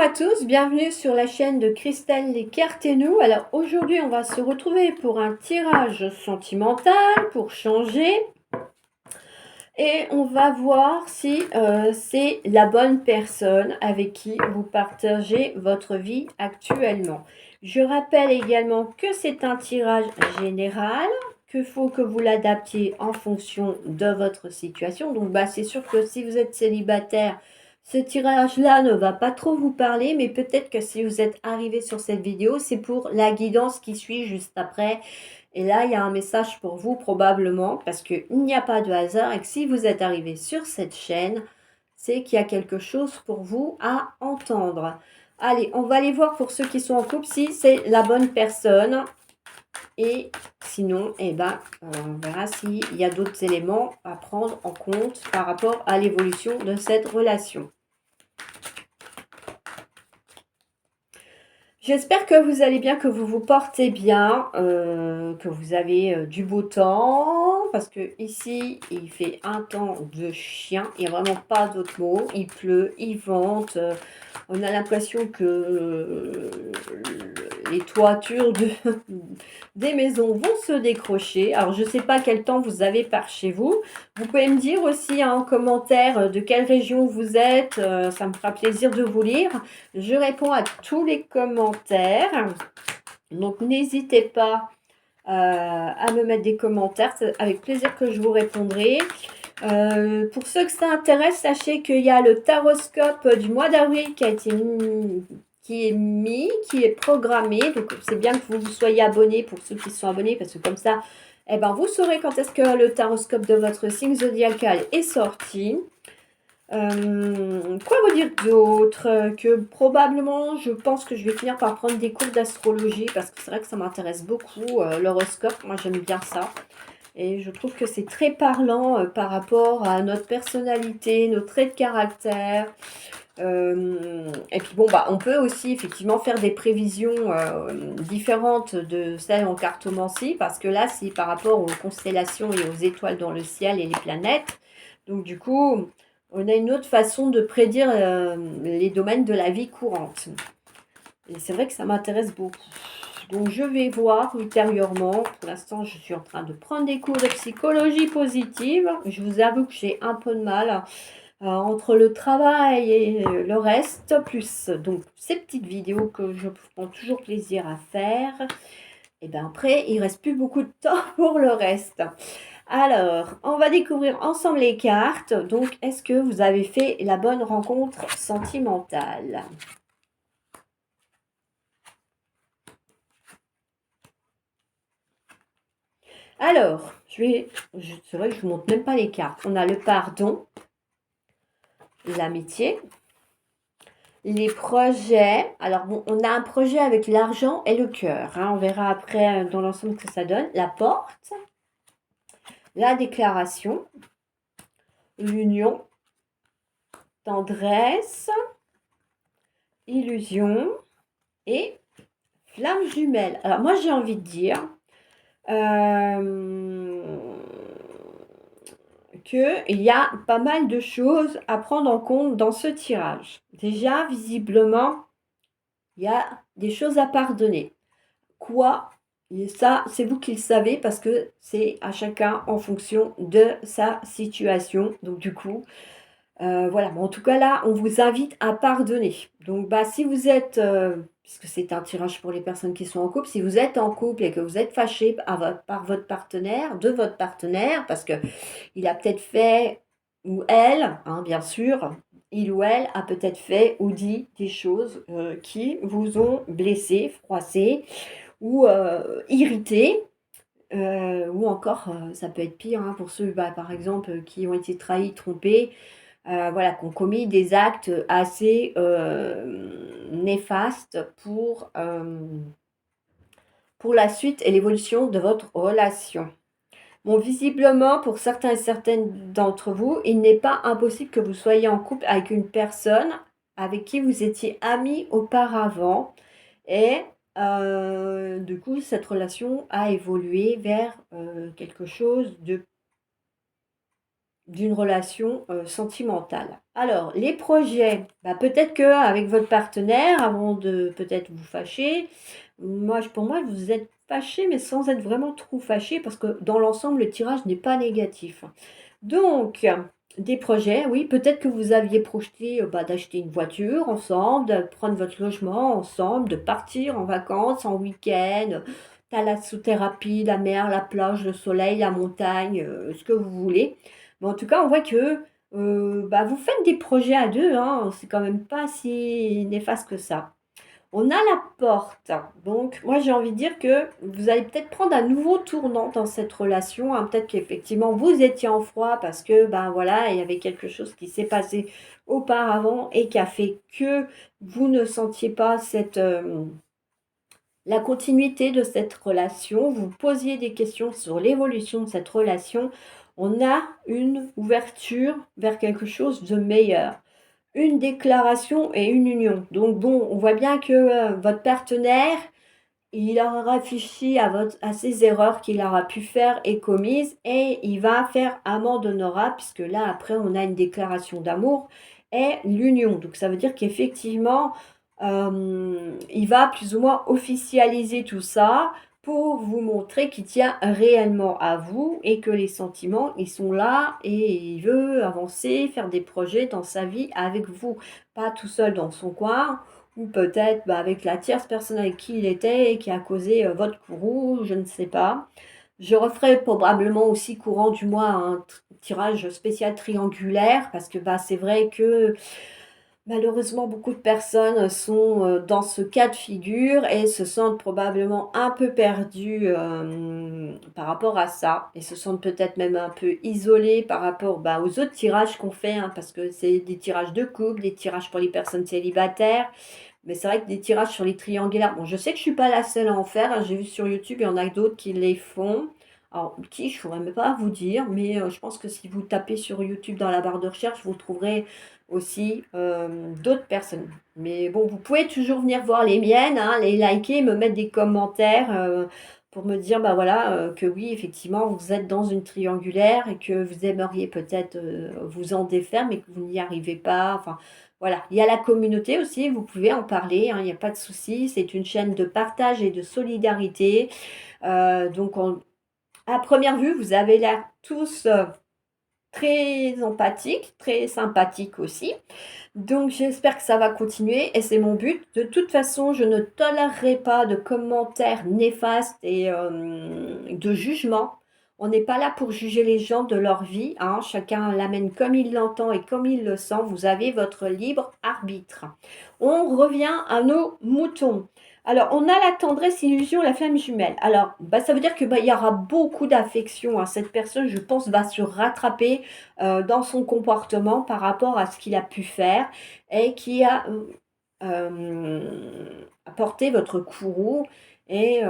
à tous, bienvenue sur la chaîne de Christelle Lécarté-nous. Alors aujourd'hui on va se retrouver pour un tirage sentimental pour changer et on va voir si c'est la bonne personne avec qui vous partagez votre vie actuellement. Je rappelle également que c'est un tirage général, qu'il faut que vous l'adaptiez en fonction de votre situation. Donc c'est sûr que si vous êtes célibataire, ce tirage-là ne va pas trop vous parler, mais peut-être que si vous êtes arrivé sur cette vidéo, c'est pour la guidance qui suit juste après. Et là, il y a un message pour vous probablement, parce qu'il n'y a pas de hasard et que si vous êtes arrivé sur cette chaîne, c'est qu'il y a quelque chose pour vous à entendre. Allez, on va aller voir pour ceux qui sont en couple si c'est la bonne personne. Et sinon, on verra s'il y a d'autres éléments à prendre en compte par rapport à l'évolution de cette relation. J'espère que vous allez bien, que vous vous portez bien, que vous avez du beau temps, parce que ici, il fait un temps de chien, il n'y a vraiment pas d'autre mot, il pleut, il vente, on a l'impression que les toitures des maisons vont se décrocher. Alors, je ne sais pas quel temps vous avez par chez vous. Vous pouvez me dire aussi en commentaire de quelle région vous êtes, ça me fera plaisir de vous lire. Je réponds à tous les commentaires, donc n'hésitez pas à me mettre des commentaires, c'est avec plaisir que je vous répondrai. Pour ceux que ça intéresse, sachez qu'il y a le taroscope du mois d'avril qui a été qui est programmé. Donc c'est bien que vous soyez abonnés pour ceux qui sont abonnés, parce que comme ça, vous saurez quand est-ce que le taroscope de votre signe zodiacal est sorti. Quoi vous dire d'autre? Que probablement, je pense que je vais finir par prendre des cours d'astrologie, parce que c'est vrai que ça m'intéresse beaucoup, l'horoscope. Moi, j'aime bien ça. Et je trouve que c'est très parlant par rapport à notre personnalité, nos traits de caractère. Et puis on peut aussi effectivement faire des prévisions différentes de celles en cartomancie, parce que là, c'est par rapport aux constellations et aux étoiles dans le ciel et les planètes. Donc du coup, on a une autre façon de prédire les domaines de la vie courante. Et c'est vrai que ça m'intéresse beaucoup. Donc je vais voir ultérieurement. Pour l'instant, je suis en train de prendre des cours de psychologie positive. Je vous avoue que j'ai un peu de mal entre le travail et le reste, plus donc ces petites vidéos que je prends toujours plaisir à faire. Et bien après, il reste plus beaucoup de temps pour le reste. Alors, on va découvrir ensemble les cartes. Donc, est-ce que vous avez fait la bonne rencontre sentimentale? Alors, c'est vrai que je ne vous montre même pas les cartes. On a le pardon, l'amitié, les projets. Alors, bon, on a un projet avec l'argent et le cœur. On verra après dans l'ensemble ce que ça donne. La porte, la déclaration, l'union, tendresse, illusion et flamme jumelle. Alors, moi, j'ai envie de dire qu'il y a pas mal de choses à prendre en compte dans ce tirage. Déjà, visiblement, il y a des choses à pardonner. Quoi? Et ça, c'est vous qui le savez, parce que c'est à chacun en fonction de sa situation. Donc du coup, voilà. Bon, en tout cas là, on vous invite à pardonner. Donc si vous êtes, puisque c'est un tirage pour les personnes qui sont en couple, si vous êtes en couple et que vous êtes fâché par votre partenaire, de votre partenaire, parce que il a peut-être fait, ou elle, bien sûr, il ou elle a peut-être fait ou dit des choses qui vous ont blessé, froissé ou irrité. Ou encore, ça peut être pire pour ceux, par exemple, qui ont été trahis, trompés, voilà, qui ont commis des actes assez néfastes pour la suite et l'évolution de votre relation. Bon, visiblement, pour certains et certaines d'entre vous, il n'est pas impossible que vous soyez en couple avec une personne avec qui vous étiez amis auparavant. Et du coup, cette relation a évolué vers quelque chose de d'une relation sentimentale. Alors, les projets, bah, peut-être qu'avec votre partenaire, avant de peut-être vous fâcher, pour moi, vous êtes fâché, mais sans être vraiment trop fâché, parce que dans l'ensemble, le tirage n'est pas négatif. Donc, des projets, oui, peut-être que vous aviez projeté bah, d'acheter une voiture ensemble, de prendre votre logement ensemble, de partir en vacances, en week-end, thalassothérapie, la mer, la plage, le soleil, la montagne, ce que vous voulez. Mais en tout cas, on voit que bah, vous faites des projets à deux, hein, c'est quand même pas si néfaste que ça. On a la porte. Donc, moi, j'ai envie de dire que vous allez peut-être prendre un nouveau tournant dans cette relation, hein. Peut-être qu'effectivement, vous étiez en froid parce que, ben voilà, il y avait quelque chose qui s'est passé auparavant et qui a fait que vous ne sentiez pas la continuité de cette relation. Vous posiez des questions sur l'évolution de cette relation. On a une ouverture vers quelque chose de meilleur, une déclaration et une union. Donc bon, on voit bien que votre partenaire, il aura réfléchi à ses erreurs qu'il aura pu faire et commises et il va faire amende honorable puisque là, après, on a une déclaration d'amour et l'union. Donc ça veut dire qu'effectivement, il va plus ou moins officialiser tout ça pour vous montrer qu'il tient réellement à vous et que les sentiments, ils sont là et il veut avancer, faire des projets dans sa vie avec vous, pas tout seul dans son coin ou peut-être bah, avec la tierce personne avec qui il était et qui a causé votre courroux, je ne sais pas. Je referai probablement aussi courant du mois un tirage spécial triangulaire parce que bah, c'est vrai que malheureusement, beaucoup de personnes sont dans ce cas de figure et se sentent probablement un peu perdues par rapport à ça et se sentent peut-être même un peu isolées par rapport bah, aux autres tirages qu'on fait, hein, parce que c'est des tirages de couple, des tirages pour les personnes célibataires. Mais c'est vrai que des tirages sur les triangulaires, bon, je sais que je suis pas la seule à en faire, hein, j'ai vu sur YouTube, il y en a d'autres qui les font. Alors, qui, je ne pourrais même pas vous dire, mais je pense que si vous tapez sur YouTube dans la barre de recherche, vous trouverez aussi d'autres personnes. Mais bon, vous pouvez toujours venir voir les miennes, hein, les liker, me mettre des commentaires pour me dire, bah voilà, que oui, effectivement, vous êtes dans une triangulaire et que vous aimeriez peut-être vous en défaire, mais que vous n'y arrivez pas. Enfin, voilà. Il y a la communauté aussi, vous pouvez en parler, hein, il n'y a pas de souci. C'est une chaîne de partage et de solidarité. Donc, à première vue, vous avez l'air tous très empathiques, très sympathiques aussi. Donc j'espère que ça va continuer et c'est mon but. De toute façon, je ne tolérerai pas de commentaires néfastes et de jugements. On n'est pas là pour juger les gens de leur vie, hein. Chacun l'amène comme il l'entend et comme il le sent. Vous avez votre libre arbitre. On revient à nos moutons. Alors, on a la tendresse, illusion, la flamme jumelle. Alors, bah, ça veut dire que bah, il y aura beaucoup d'affection, hein. Cette personne, je pense, va se rattraper dans son comportement par rapport à ce qu'il a pu faire et qui a apporté votre courroux et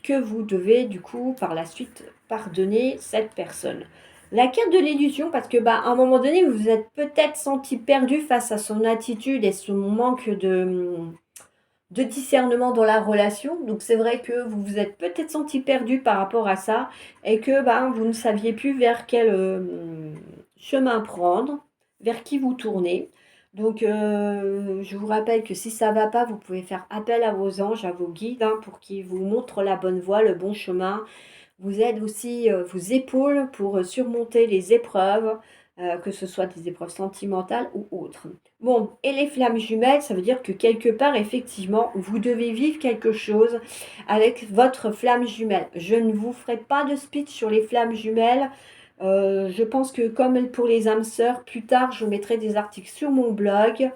que vous devez du coup par la suite pardonner cette personne. La carte de l'illusion, parce que bah, à un moment donné, vous vous êtes peut-être senti perdu face à son attitude et son manque de discernement dans la relation. Donc c'est vrai que vous vous êtes peut-être senti perdu par rapport à ça et que ben, vous ne saviez plus vers quel chemin prendre, vers qui vous tourner. Donc je vous rappelle que si ça ne va pas, vous pouvez faire appel à vos anges, à vos guides, hein, pour qu'ils vous montrent la bonne voie, le bon chemin, vous aident aussi, vous épaulent pour surmonter les épreuves, que ce soit des épreuves sentimentales ou autres. Bon, et les flammes jumelles, ça veut dire que quelque part, effectivement, vous devez vivre quelque chose avec votre flamme jumelle. Je ne vous ferai pas de speech sur les flammes jumelles. Je pense que comme pour les âmes sœurs, plus tard, je mettrai des articles sur mon blog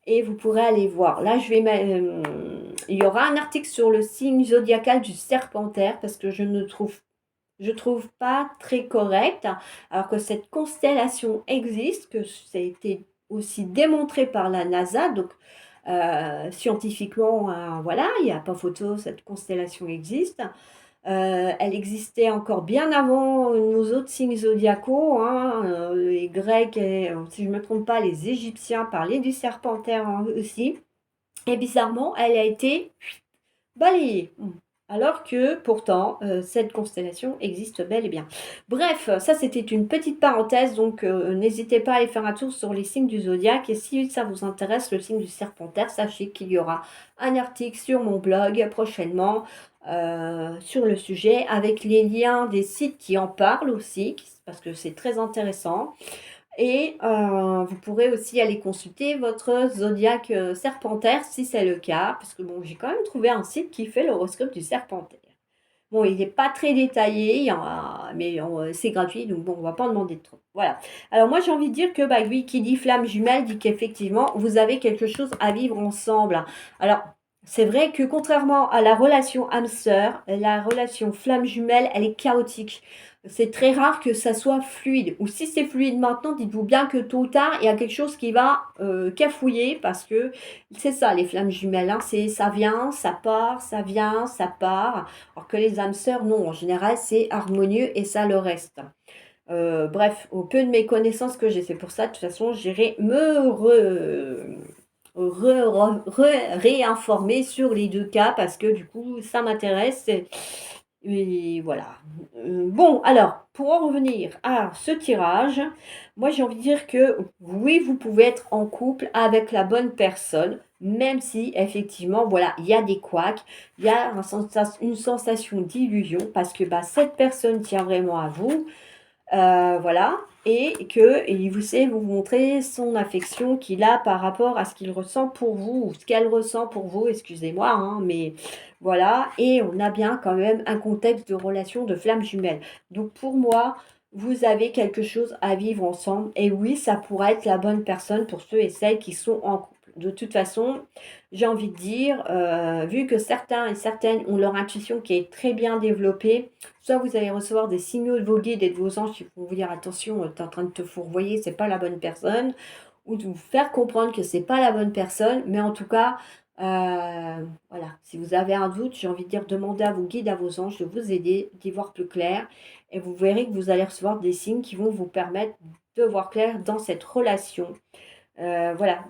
et vous pourrez aller voir. Là, il y aura un article sur le signe zodiacal du Serpentaire parce que je trouve pas très correct, alors que cette constellation existe, que ça a été aussi démontré par la NASA, donc scientifiquement, voilà, il n'y a pas photo, cette constellation existe. Elle existait encore bien avant nos autres signes zodiacaux, hein, les Grecs et, si je ne me trompe pas, les Égyptiens parlaient du Serpentaire aussi. Et bizarrement, elle a été balayée. Alors que pourtant, cette constellation existe bel et bien. Bref, ça c'était une petite parenthèse, donc n'hésitez pas à aller faire un tour sur les signes du zodiaque. Et si ça vous intéresse, le signe du Serpentaire, sachez qu'il y aura un article sur mon blog prochainement sur le sujet, avec les liens des sites qui en parlent aussi, parce que c'est très intéressant. Et vous pourrez aussi aller consulter votre zodiaque Serpentaire si c'est le cas, parce que bon, j'ai quand même trouvé un site qui fait l'horoscope du Serpentaire. Bon, il n'est pas très détaillé, mais c'est gratuit, donc bon, on ne va pas en demander trop. Voilà. Alors moi, j'ai envie de dire que, bah oui, qui dit flamme jumelle dit qu'effectivement, vous avez quelque chose à vivre ensemble. Alors, c'est vrai que contrairement à la relation âme-sœur, la relation flamme jumelle, elle est chaotique. C'est très rare que ça soit fluide. Ou si c'est fluide maintenant, dites-vous bien que tôt ou tard, il y a quelque chose qui va cafouiller parce que c'est ça, les flammes jumelles. Hein, c'est ça vient, ça part, ça vient, ça part. Alors que les âmes sœurs, non, en général, c'est harmonieux et ça le reste. Bref, au peu de mes connaissances que j'ai, c'est pour ça, de toute façon, j'irai me réinformer sur les deux cas parce que du coup, ça m'intéresse. Et voilà. Bon, alors, pour en revenir à ce tirage, moi j'ai envie de dire que oui, vous pouvez être en couple avec la bonne personne, même si effectivement, voilà, il y a des couacs, il y a une sensation d'illusion, parce que bah, cette personne tient vraiment à vous, voilà, et que il vous sait vous montrer son affection qu'il a par rapport à ce qu'il ressent pour vous, ou ce qu'elle ressent pour vous, excusez-moi, hein, mais voilà, et on a bien quand même un contexte de relation de flamme jumelle. Donc pour moi, vous avez quelque chose à vivre ensemble, et oui, ça pourrait être la bonne personne pour ceux et celles qui sont en couple. De toute façon, j'ai envie de dire, vu que certains et certaines ont leur intuition qui est très bien développée, soit vous allez recevoir des signaux de vos guides et de vos anges qui vont vous dire attention, tu es en train de te fourvoyer, c'est pas la bonne personne, ou de vous faire comprendre que c'est pas la bonne personne, mais en tout cas, voilà, si vous avez un doute, j'ai envie de dire demandez à vos guides, à vos anges de vous aider, d'y voir plus clair, et vous verrez que vous allez recevoir des signes qui vont vous permettre de voir clair dans cette relation. Voilà.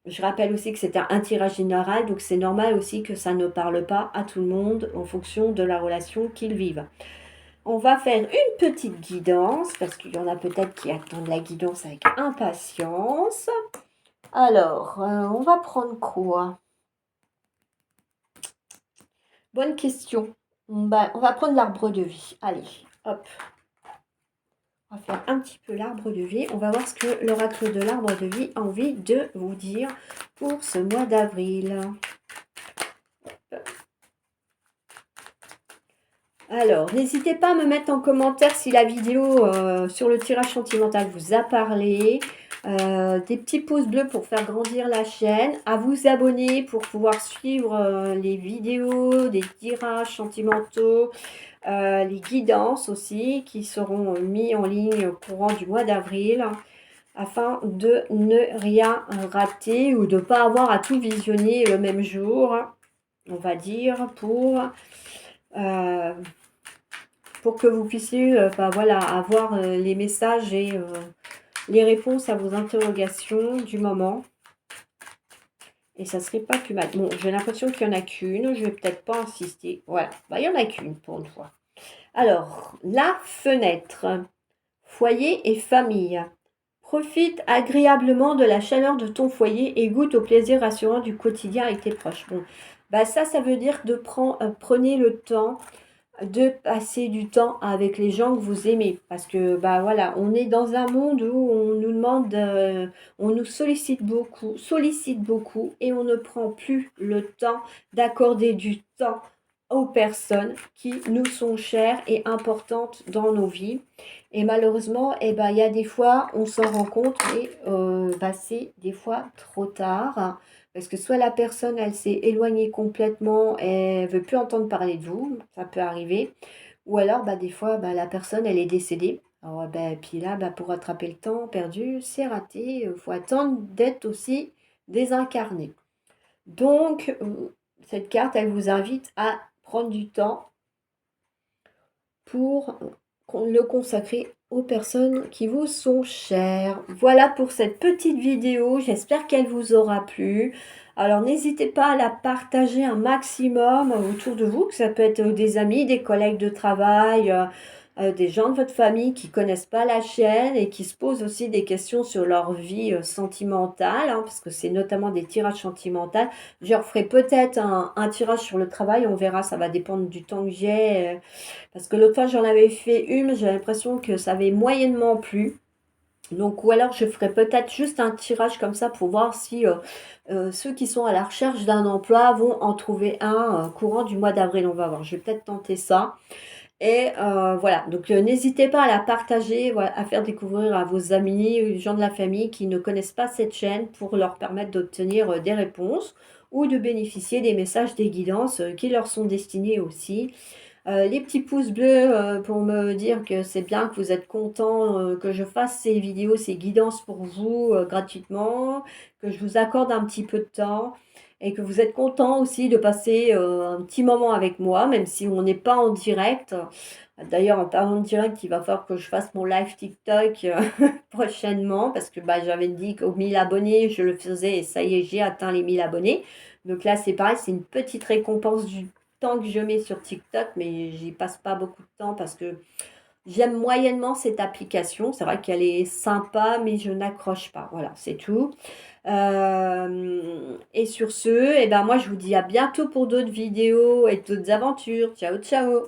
Je rappelle aussi que c'est un tirage général, donc c'est normal aussi que ça ne parle pas à tout le monde en fonction de la relation qu'ils vivent. On va faire une petite guidance, parce qu'il y en a peut-être qui attendent la guidance avec impatience. Alors, on va prendre quoi? Bonne question. On va prendre l'arbre de vie. Allez, hop. On va faire un petit peu l'arbre de vie. On va voir ce que l'oracle de l'arbre de vie a envie de vous dire pour ce mois d'avril. Alors, n'hésitez pas à me mettre en commentaire si la vidéo sur le tirage sentimental vous a parlé. Des petits pouces bleus pour faire grandir la chaîne. À vous abonner pour pouvoir suivre les vidéos des tirages sentimentaux, les guidances aussi qui seront mis en ligne au courant du mois d'avril afin de ne rien rater ou de ne pas avoir à tout visionner le même jour, on va dire, pour que vous puissiez voilà, avoir les messages et les réponses à vos interrogations du moment. Et ça serait pas plus mal. Bon, j'ai l'impression qu'il n'y en a qu'une. Je vais peut-être pas insister. Voilà, bah, il n'y en a qu'une pour une fois. Alors, la fenêtre. Foyer et famille. Profite agréablement de la chaleur de ton foyer et goûte au plaisir rassurant du quotidien avec tes proches. Bon, bah ça veut dire de prenez le temps de passer du temps avec les gens que vous aimez. Parce que, bah voilà, on est dans un monde où on nous demande, on nous sollicite beaucoup et on ne prend plus le temps d'accorder du temps aux personnes qui nous sont chères et importantes dans nos vies. Et malheureusement, eh ben, il y a des fois, on s'en rend compte et bah, c'est des fois trop tard. Parce que soit la personne, elle s'est éloignée complètement, elle veut plus entendre parler de vous, ça peut arriver. Ou alors, bah, des fois, bah, la personne, elle est décédée. Alors, bah, puis là, bah, pour rattraper le temps perdu, c'est raté. Il faut attendre d'être aussi désincarné. Donc, cette carte, elle vous invite à prendre du temps pour le consacrer aux personnes qui vous sont chères. Voilà pour cette petite vidéo. J'espère qu'elle vous aura plu. Alors, n'hésitez pas à la partager un maximum autour de vous, que ça peut être des amis, des collègues de travail, des gens de votre famille qui connaissent pas la chaîne et qui se posent aussi des questions sur leur vie sentimentale, hein, parce que c'est notamment des tirages sentimentaux. Je referai peut-être un tirage sur le travail, on verra, ça va dépendre du temps que j'ai. Parce que l'autre fois, j'en avais fait une, j'ai l'impression que ça avait moyennement plu. Donc, ou alors je ferai peut-être juste un tirage comme ça pour voir si ceux qui sont à la recherche d'un emploi vont en trouver un courant du mois d'avril. On va voir, je vais peut-être tenter ça. Et voilà, donc n'hésitez pas à la partager, voilà, à faire découvrir à vos amis, aux gens de la famille qui ne connaissent pas cette chaîne pour leur permettre d'obtenir des réponses ou de bénéficier des messages, des guidances qui leur sont destinés aussi. Les petits pouces bleus pour me dire que c'est bien, que vous êtes content que je fasse ces vidéos, ces guidances pour vous gratuitement, que je vous accorde un petit peu de temps et que vous êtes content aussi de passer un petit moment avec moi, même si on n'est pas en direct. D'ailleurs, en parlant de direct, il va falloir que je fasse mon live TikTok prochainement parce que bah, j'avais dit qu'aux 1000 abonnés, je le faisais et ça y est, j'ai atteint les 1000 abonnés. Donc là, c'est pareil, c'est une petite récompense du temps que je mets sur TikTok, mais j'y passe pas beaucoup de temps parce que j'aime moyennement cette application. C'est vrai qu'elle est sympa, mais je n'accroche pas. Voilà, c'est tout. Et sur ce, eh ben moi, je vous dis à bientôt pour d'autres vidéos et d'autres aventures. Ciao, ciao!